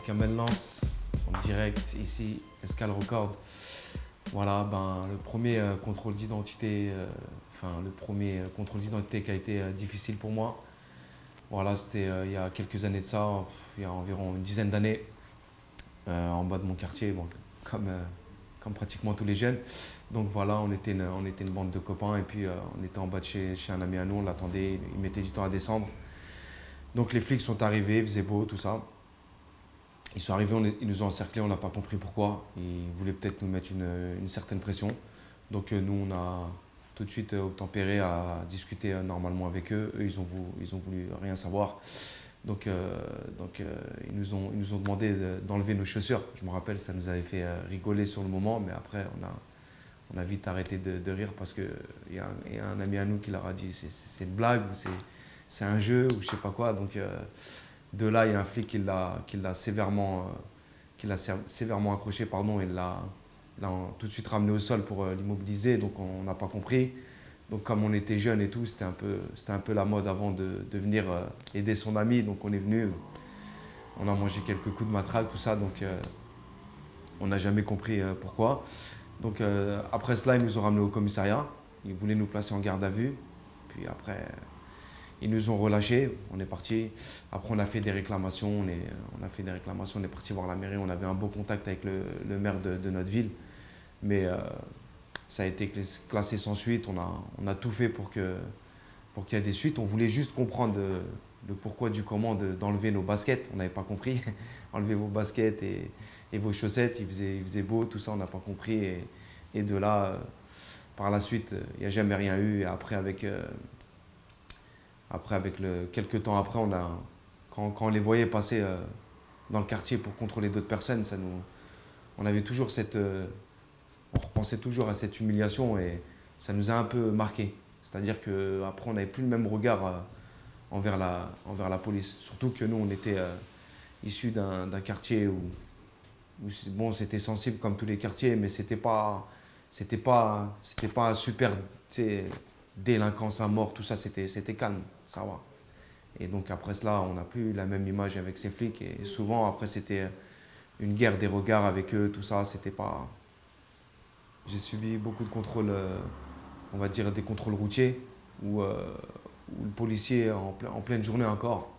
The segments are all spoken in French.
Kamel Lance, en direct ici, Escale Record. Voilà, le premier contrôle d'identité, le premier contrôle d'identité qui a été difficile pour moi. Voilà, c'était il y a quelques années de ça, il y a environ une dizaine d'années, en bas de mon quartier, bon, comme pratiquement tous les jeunes. Donc voilà, on était une bande de copains et puis on était en bas de chez un ami à nous, on l'attendait, il mettait du temps à descendre. Donc les flics sont arrivés, il faisait beau, tout ça. Ils sont arrivés, ils nous ont encerclés, on n'a pas compris pourquoi. Ils voulaient peut-être nous mettre une certaine pression. Donc nous, on a tout de suite obtempéré à discuter normalement avec eux. Eux, ils ont voulu rien savoir. Donc ils nous ont demandé d'enlever nos chaussures. Je me rappelle, ça nous avait fait rigoler sur le moment, mais après, on a vite arrêté de rire parce qu'il y a un ami à nous qui leur a dit c'est une blague ou c'est un jeu ou je sais pas quoi. Donc de là, il y a un flic qui l'a sévèrement accroché, pardon, et l'a tout de suite ramené au sol pour l'immobiliser. Donc on n'a pas compris. Donc comme on était jeunes et tout, c'était un peu la mode avant de venir aider son ami. Donc on est venu, on a mangé quelques coups de matraque, tout ça. Donc on n'a jamais compris pourquoi. Donc après cela, ils nous ont ramenés au commissariat. Ils voulaient nous placer en garde à vue. Puis après, ils nous ont relâchés, on est parti. Après, on a fait des réclamations, on est parti voir la mairie. On avait un beau contact avec le maire de notre ville. Mais ça a été classé sans suite. On a tout fait pour qu'il y ait des suites. On voulait juste comprendre le pourquoi du comment d'enlever nos baskets. On n'avait pas compris. Enlever vos baskets et vos chaussettes, il faisait beau, tout ça, on n'a pas compris. Et de là, par la suite, il n'y a jamais rien eu. Et après, quelques temps après, quand on les voyait passer dans le quartier pour contrôler d'autres personnes, on avait toujours on repensait toujours à cette humiliation et ça nous a un peu marqué. C'est-à-dire qu'après, on n'avait plus le même regard envers la police. Surtout que nous, on était issus d'un quartier où bon, c'était sensible comme tous les quartiers, mais c'était pas super, tu sais, délinquance à mort, tout ça, c'était calme, ça va. Et donc après cela, on n'a plus la même image avec ces flics. Et souvent, après, c'était une guerre des regards avec eux, tout ça, c'était pas... J'ai subi beaucoup de contrôles, on va dire des contrôles routiers, où le policier, en pleine journée encore,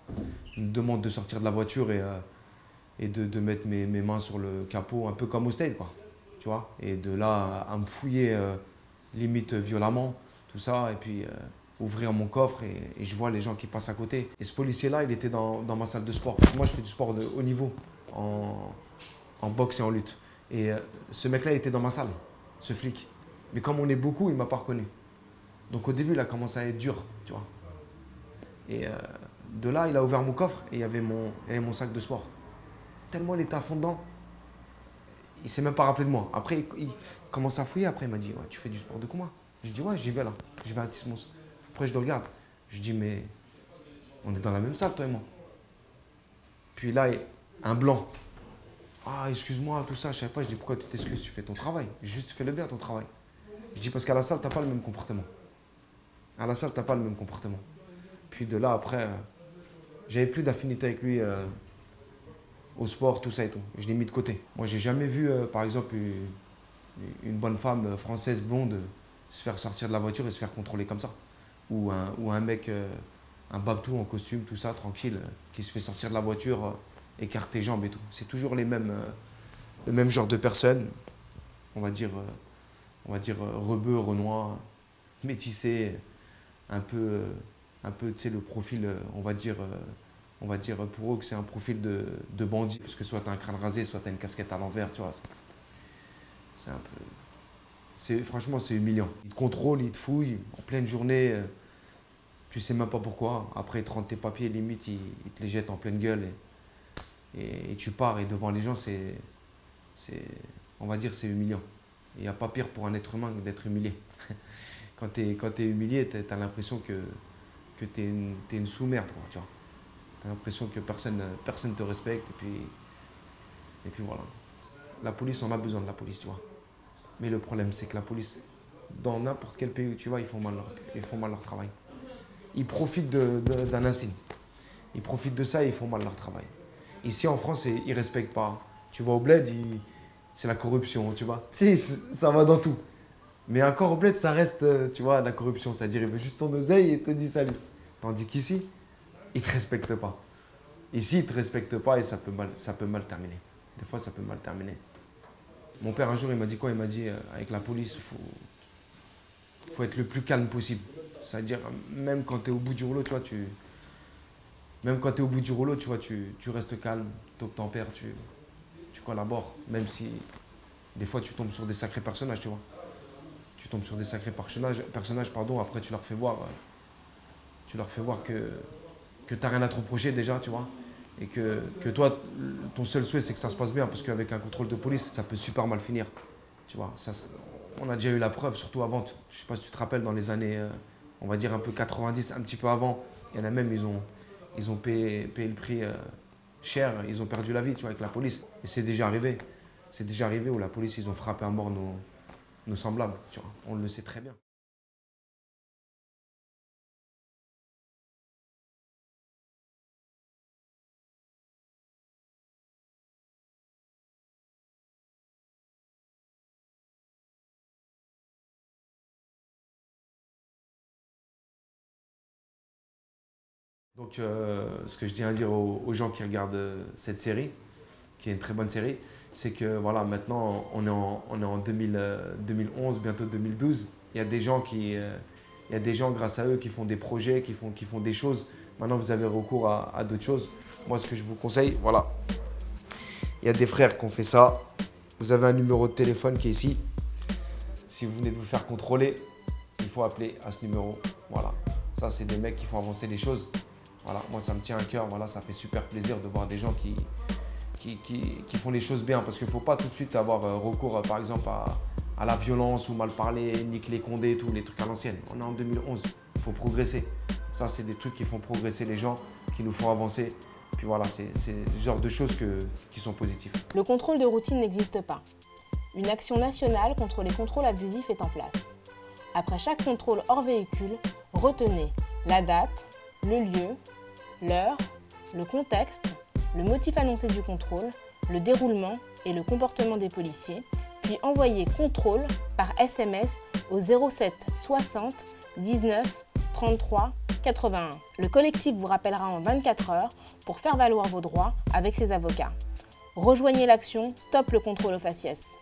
me demande de sortir de la voiture et de mettre mes mains sur le capot, un peu comme au Stade, quoi. Tu vois, et de là à me fouiller limite violemment, tout ça, et puis ouvrir mon coffre et je vois les gens qui passent à côté. Et ce policier-là, il était dans ma salle de sport. Moi, je fais du sport de haut niveau, en boxe et en lutte. Et ce mec-là, il était dans ma salle, ce flic. Mais comme on est beaucoup, il ne m'a pas reconnu. Donc au début, il a commencé à être dur, tu vois. Et de là, il a ouvert mon coffre et il y avait mon sac de sport. Tellement il était à fond dedans, il ne s'est même pas rappelé de moi. Après, il commence à fouiller. Après, il m'a dit, ouais, tu fais du sport de combat? Je dis, ouais, j'y vais là. Je vais à Tismos. Après, je le regarde. Je dis, mais on est dans la même salle, toi et moi. Puis là, un blanc. Ah, excuse-moi, tout ça, je ne savais pas. Je dis, pourquoi tu t'excuses? Tu fais ton travail. Juste fais-le bien, ton travail. Je dis, parce qu'à la salle, tu n'as pas le même comportement. À la salle, tu n'as pas le même comportement. Puis de là, après, j'avais plus d'affinité avec lui au sport, tout ça et tout. Je l'ai mis de côté. Moi, j'ai jamais vu, par exemple, une bonne femme française blonde se faire sortir de la voiture et se faire contrôler comme ça. Ou un mec, un babtou en costume, tout ça, tranquille, qui se fait sortir de la voiture, écarter jambes et tout. C'est toujours le même genre de personnes, on va dire rebeux, renois, métissés, un peu, tu sais, le profil, on va dire pour eux que c'est un profil de bandit. Parce que soit tu as un crâne rasé, soit tu as une casquette à l'envers, tu vois. C'est un peu... Franchement, c'est humiliant. Ils te contrôlent, ils te fouillent en pleine journée. Tu sais même pas pourquoi. Après, ils te rendent tes papiers, limite, ils te les jettent en pleine gueule. Et tu pars. Et devant les gens, on va dire c'est humiliant. Il n'y a pas pire pour un être humain que d'être humilié. Quand tu es humilié, tu as l'impression que tu es une sous-merde, tu vois. Tu as l'impression que personne ne te respecte. Et puis voilà. La police, on a besoin de la police, tu vois. Mais le problème, c'est que la police, dans n'importe quel pays où tu vas, ils font mal leur travail. Ils profitent d'un insigne. Ils profitent de ça et ils font mal leur travail. Ici, en France, ils ne respectent pas. Tu vas au bled, c'est la corruption, tu vois. Si, ça va dans tout. Mais encore au bled, ça reste, tu vois, la corruption. C'est-à-dire, il veut juste ton oseille et te dit salut. Tandis qu'ici, ils ne te respectent pas. Ici, ils ne te respectent pas et ça peut mal terminer. Des fois, ça peut mal terminer. Mon père, un jour, il m'a dit quoi? Il m'a dit, avec la police, il faut être le plus calme possible. C'est-à-dire, même quand tu es au bout du rouleau, tu vois, même quand tu es au bout du rouleau, tu vois, tu restes calme, tu obtempères, tu collabores. Même si, des fois, tu tombes sur des sacrés personnages, tu vois. Tu tombes sur des sacrés personnages, après tu leur fais voir que tu n'as rien à te reprocher déjà, tu vois. Et que toi, ton seul souhait, c'est que ça se passe bien, parce qu'avec un contrôle de police, ça peut super mal finir. Tu vois, on a déjà eu la preuve, surtout avant, je ne sais pas si tu te rappelles, dans les années, on va dire un peu 90, un petit peu avant, il y en a même, ils ont payé le prix cher, ils ont perdu la vie, tu vois, avec la police. Et c'est déjà arrivé. C'est déjà arrivé où la police, ils ont frappé à mort nos semblables, tu vois. On le sait très bien. Donc, ce que je tiens à dire aux gens qui regardent cette série, qui est une très bonne série, c'est que voilà, maintenant, on est en 2011, bientôt 2012. Il y a des gens grâce à eux, qui font des projets, qui font des choses. Maintenant, vous avez recours à d'autres choses. Moi, ce que je vous conseille, voilà, il y a des frères qui ont fait ça. Vous avez un numéro de téléphone qui est ici. Si vous venez de vous faire contrôler, il faut appeler à ce numéro. Voilà, ça, c'est des mecs qui font avancer les choses. Voilà, moi, ça me tient à cœur. Voilà, ça fait super plaisir de voir des gens qui font les choses bien. Parce qu'il ne faut pas tout de suite avoir recours, par exemple, à la violence ou mal parler, nique les condés, tous les trucs à l'ancienne. On est en 2011, il faut progresser. Ça, c'est des trucs qui font progresser les gens, qui nous font avancer. Puis voilà, c'est le genre de choses qui sont positives. Le contrôle de routine n'existe pas. Une action nationale contre les contrôles abusifs est en place. Après chaque contrôle hors véhicule, retenez la date, le lieu, l'heure, le contexte, le motif annoncé du contrôle, le déroulement et le comportement des policiers, puis envoyez contrôle par SMS au 07 60 19 33 81. Le collectif vous rappellera en 24 heures pour faire valoir vos droits avec ses avocats. Rejoignez l'action Stop le contrôle au faciès.